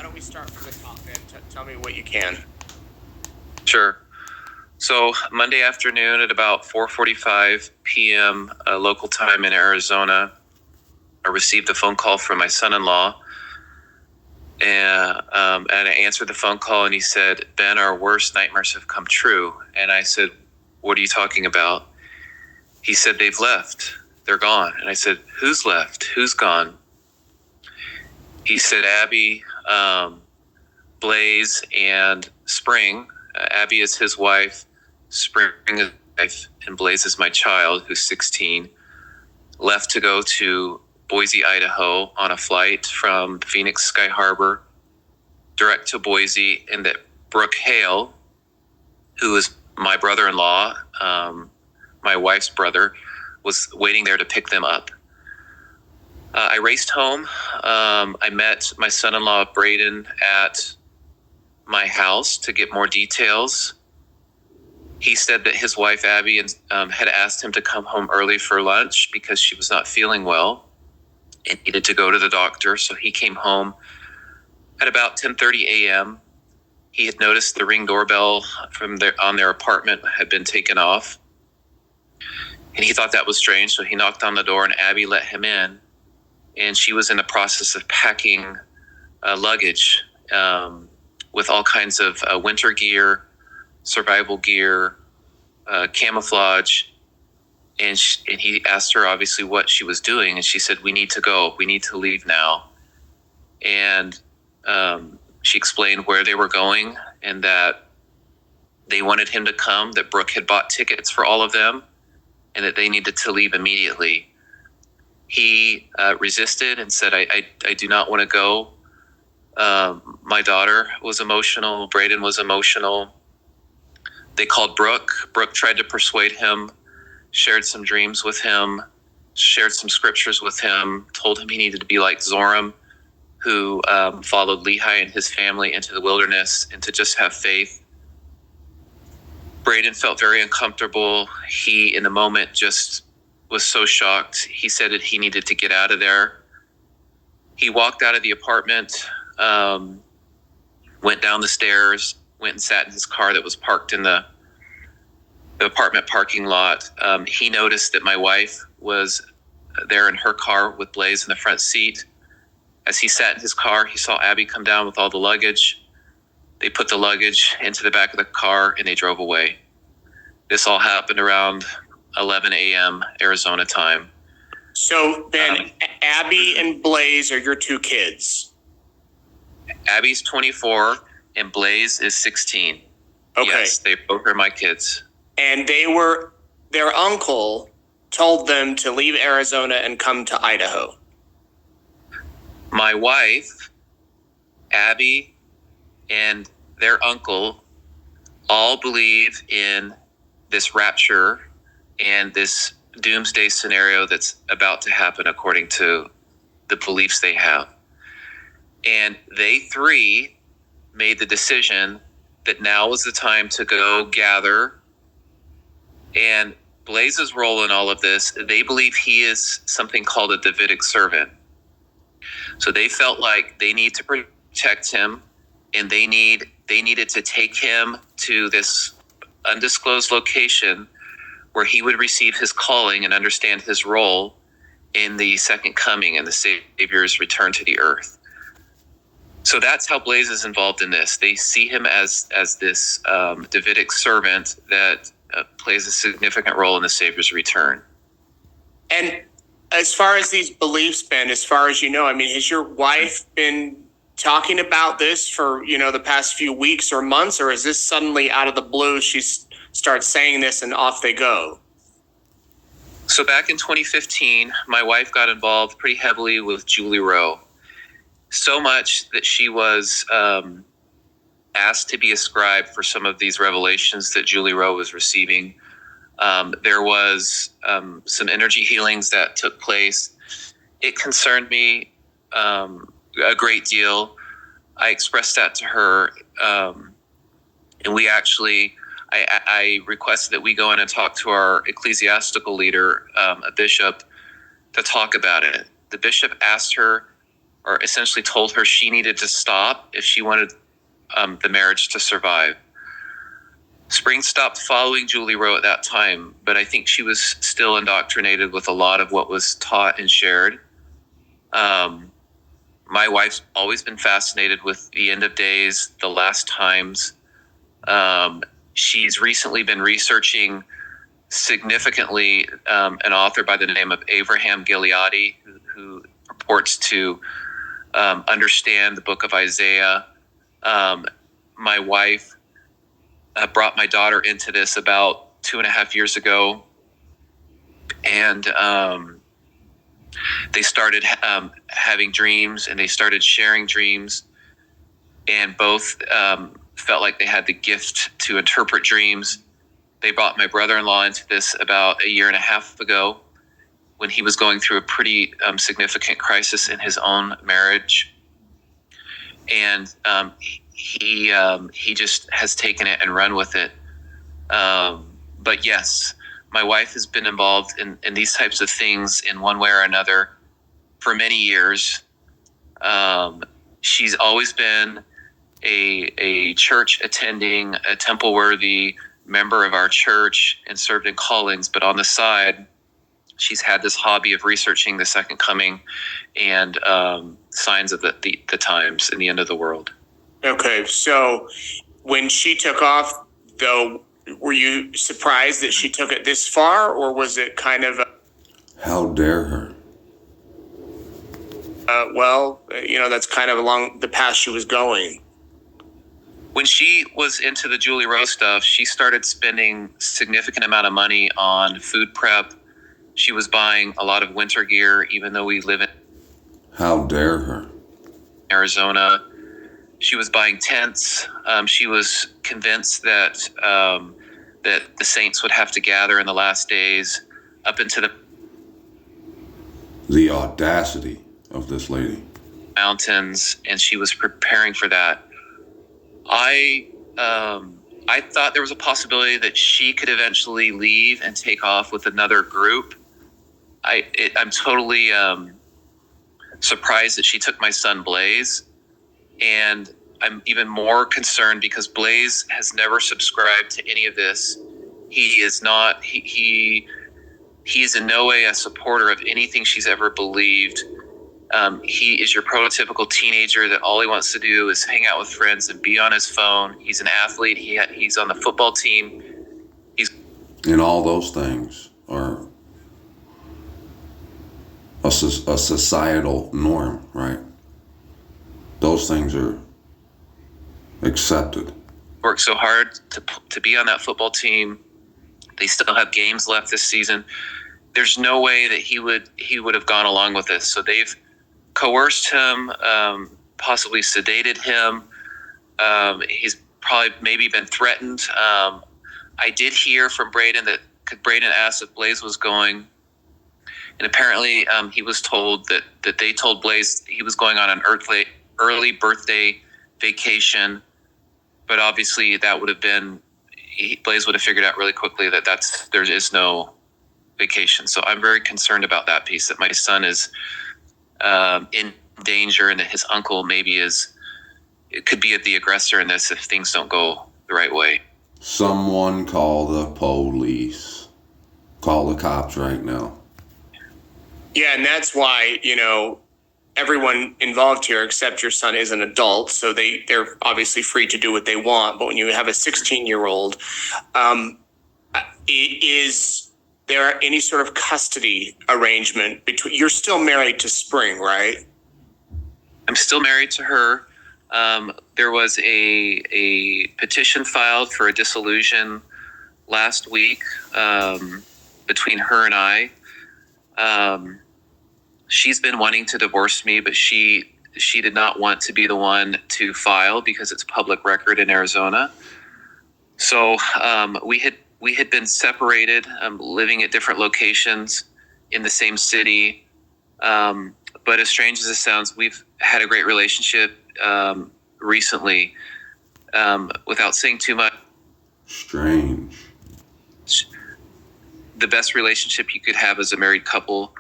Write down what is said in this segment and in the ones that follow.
why don't we start from the top then? Tell me what you can. Sure. So Monday afternoon at about 4:45 p.m. Local time in Arizona, I received a phone call from my son-in-law, and I answered the phone call, and he said, "Ben, our worst nightmares have come true." And I said, "What are you talking about?" He said, "They've left. They're gone." And I said, "Who's left? Who's gone?" He said, "Abby, Blaze, and Spring." Abby is his wife, Spring is his wife, and Blaze is my child, who's 16, left to go to Boise, Idaho on a flight from Phoenix Sky Harbor direct to Boise, and that Brooke Hale, who is my brother-in-law, my wife's brother, was waiting there to pick them up. I raced home. I met my son-in-law, Braden, at my house to get more details. He said that his wife, Abby, had asked him to come home early for lunch because she was not feeling well and needed to go to the doctor. So he came home at about 10:30 a.m. He had noticed the Ring doorbell on their apartment had been taken off. And he thought that was strange. So he knocked on the door, and Abby let him in. And she was in the process of packing luggage with all kinds of winter gear, survival gear, camouflage. And he asked her, obviously, what she was doing. And she said, "We need to go. We need to leave now." And she explained where they were going and that they wanted him to come, that Brooke had bought tickets for all of them, and that they needed to leave immediately. He resisted and said, I do not want to go. My daughter was emotional. Braden was emotional. They called Brooke. Brooke tried to persuade him, shared some dreams with him, shared some scriptures with him, told him he needed to be like Zoram, who followed Lehi and his family into the wilderness, and to just have faith. Braden felt very uncomfortable. He, in the moment, just was so shocked. He said that he needed to get out of there. He walked out of the apartment, went down the stairs, went and sat in his car that was parked in the apartment parking lot. He noticed that my wife was there in her car with Blaze in the front seat. As he sat in his car, he saw Abby come down with all the luggage. They put the luggage into the back of the car, and they drove away. This all happened around 11 a.m. Arizona time. So then Abby and Blaze are your two kids? Abby's 24 and Blaze is 16. Okay. Yes, they both are my kids. And their uncle told them to leave Arizona and come to Idaho. My wife, Abby, and their uncle all believe in this rapture and this doomsday scenario that's about to happen according to the beliefs they have. And they three made the decision that now was the time to go gather. And Blaze's role in all of this, they believe he is something called a Davidic servant. So they felt like they need to protect him, and they needed to take him to this undisclosed location where he would receive his calling and understand his role in the second coming and the Savior's return to the earth. So that's how Blaze is involved in this. They see him as this Davidic servant that plays a significant role in the Savior's return. And as far as these beliefs, Ben, as far as you know, I mean, has your wife been talking about this for, the past few weeks or months, or is this suddenly out of the blue, she starts saying this and off they go? So back in 2015, my wife got involved pretty heavily with Julie Rowe. So much that she was asked to be a scribe for some of these revelations that Julie Rowe was receiving. There was some energy healings that took place. It concerned me a great deal. I expressed that to her, and we actually, I requested that we go in and talk to our ecclesiastical leader, a bishop, to talk about it. The bishop asked her or essentially told her she needed to stop if she wanted the marriage to survive. Spring stopped following Julie Rowe at that time, but I think she was still indoctrinated with a lot of what was taught and shared. My wife's always been fascinated with the end of days, the last times. She's recently been researching significantly an author by the name of Abraham Gileadi, who purports to understand the book of Isaiah. My wife brought my daughter into this about 2.5 years ago, and they started having dreams, and they started sharing dreams, and both felt like they had the gift to interpret dreams. They brought my brother-in-law into this about 1.5 years ago, when he was going through a pretty significant crisis in his own marriage, and he just has taken it and run with it. But yes, my wife has been involved in these types of things in one way or another for many years. She's always been a church attending, a temple worthy member of our church, and served in callings. But on the side, she's had this hobby of researching the second coming and signs of the times and the end of the world. Okay, so when she took off, though, were you surprised that she took it this far, or was it kind of How dare her? that's kind of along the path she was going? When she was into the Julie Rowe stuff, she started spending significant amount of money on food prep. She was buying a lot of winter gear, even though we live in How dare her? Arizona. She was buying tents. She was convinced that that the saints would have to gather in the last days, up into The audacity of this lady. mountains, and she was preparing for that. I thought there was a possibility that she could eventually leave and take off with another group. I'm totally surprised that she took my son Blaze, and I'm even more concerned because Blaze has never subscribed to any of this. He is not. He is in no way a supporter of anything she's ever believed. He is your prototypical teenager that all he wants to do is hang out with friends and be on his phone. He's an athlete. He's on the football team. And all those things are a societal norm, right? Those things are accepted. Worked so hard to be on that football team. They still have games left this season. There's no way that he would have gone along with this. So they've coerced him, possibly sedated him. He's probably maybe been threatened. I did hear from Braden that Braden asked if Blaze was going, and apparently he was told that they told Blaze he was going on an early birthday vacation. But obviously that would have been, Blaze would have figured out really quickly that there is no vacation. So I'm very concerned about that piece, that my son is in danger, and that his uncle it could be the aggressor in this if things don't go the right way. Someone call the police. Call the cops right now. Yeah, and that's why, everyone involved here except your son is an adult, so they're obviously free to do what they want. But when you have a 16-year-old, is there any sort of custody arrangement between? You're still married to Spring, right? I'm still married to her. There was a petition filed for a dissolution last week between her and I. She's been wanting to divorce me, but she did not want to be the one to file because it's public record in Arizona. So we had been separated, living at different locations in the same city. But as strange as it sounds, we've had a great relationship recently. Without saying too much, Strange. the best relationship you could have as a married couple.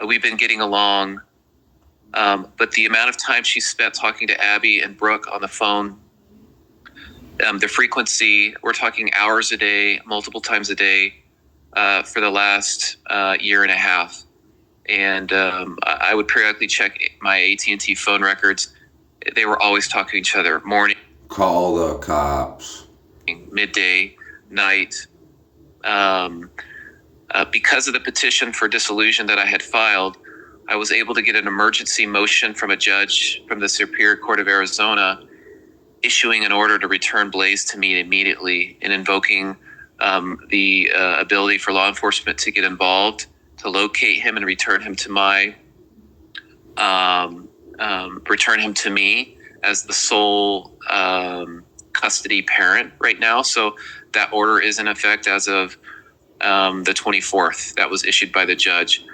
We've been getting along But the amount of time she spent talking to Abby and Brooke on the phone, the frequency, we're talking hours a day, multiple times a day, for the last year and a half. And I would periodically check my AT&T phone records. They were always talking to each other, morning, Call the cops. midday, night. Because of the petition for dissolution that I had filed, I was able to get an emergency motion from a judge from the Superior Court of Arizona issuing an order to return Blaze to me immediately and invoking the ability for law enforcement to get involved, to locate him and return him to me as the sole custody parent right now. So that order is in effect as of the 24th. That was issued by the judge.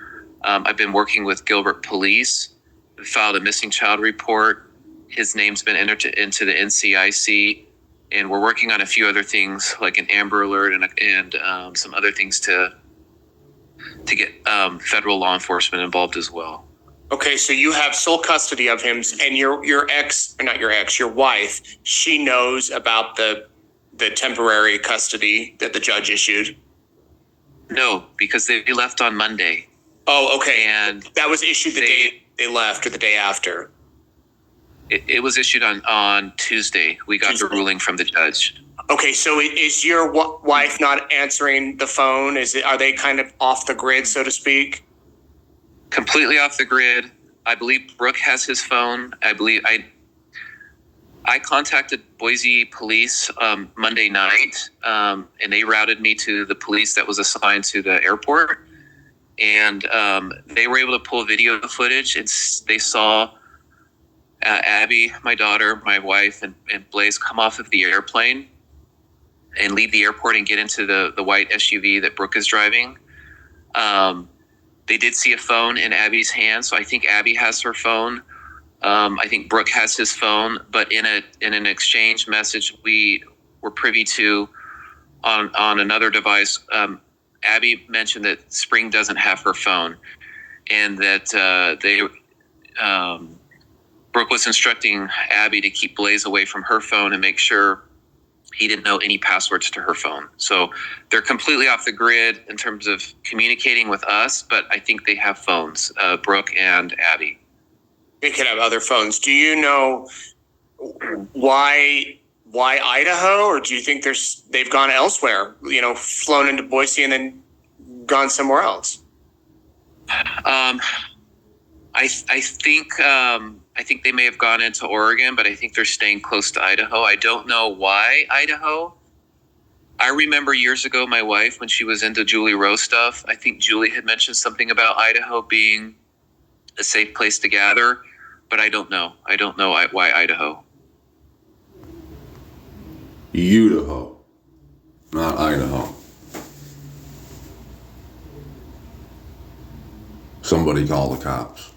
I've been working with Gilbert Police. We filed a missing child report. His name's been entered into the NCIC, and we're working on a few other things like an Amber Alert and some other things to get federal law enforcement involved as well. Okay, so you have sole custody of him, and your ex, or not your ex, your wife, she knows about the temporary custody that the judge issued? No, because they left on Monday. Oh, okay. And that was issued the day they left or the day after? It was issued on Tuesday. We got the ruling from the judge. Okay, so is your wife not answering the phone? Are they kind of off the grid, so to speak? Completely off the grid. I believe Brooke has his phone. I contacted Boise police Monday night, and they routed me to the police that was assigned to the airport. And they were able to pull video footage, and they saw Abby, my daughter, my wife, and Blaze come off of the airplane and leave the airport and get into the white SUV that Brooke is driving. They did see a phone in Abby's hand, so I think Abby has her phone. I think Brooke has his phone, but in an exchange message we were privy to on another device, Abby mentioned that Spring doesn't have her phone, and that Brooke was instructing Abby to keep Blaze away from her phone and make sure he didn't know any passwords to her phone. So they're completely off the grid in terms of communicating with us, but I think they have phones, Brooke and Abby. They could have other phones. Do you know why Idaho, or do you think they've gone elsewhere? Flown into Boise and then gone somewhere else? I think they may have gone into Oregon, but I think they're staying close to Idaho. I don't know why Idaho. I remember years ago, my wife, when she was into Julie Rowe stuff, I think Julie had mentioned something about Idaho being a safe place to gather, but I don't know. I don't know why Idaho. Idaho, not Idaho. Somebody call the cops.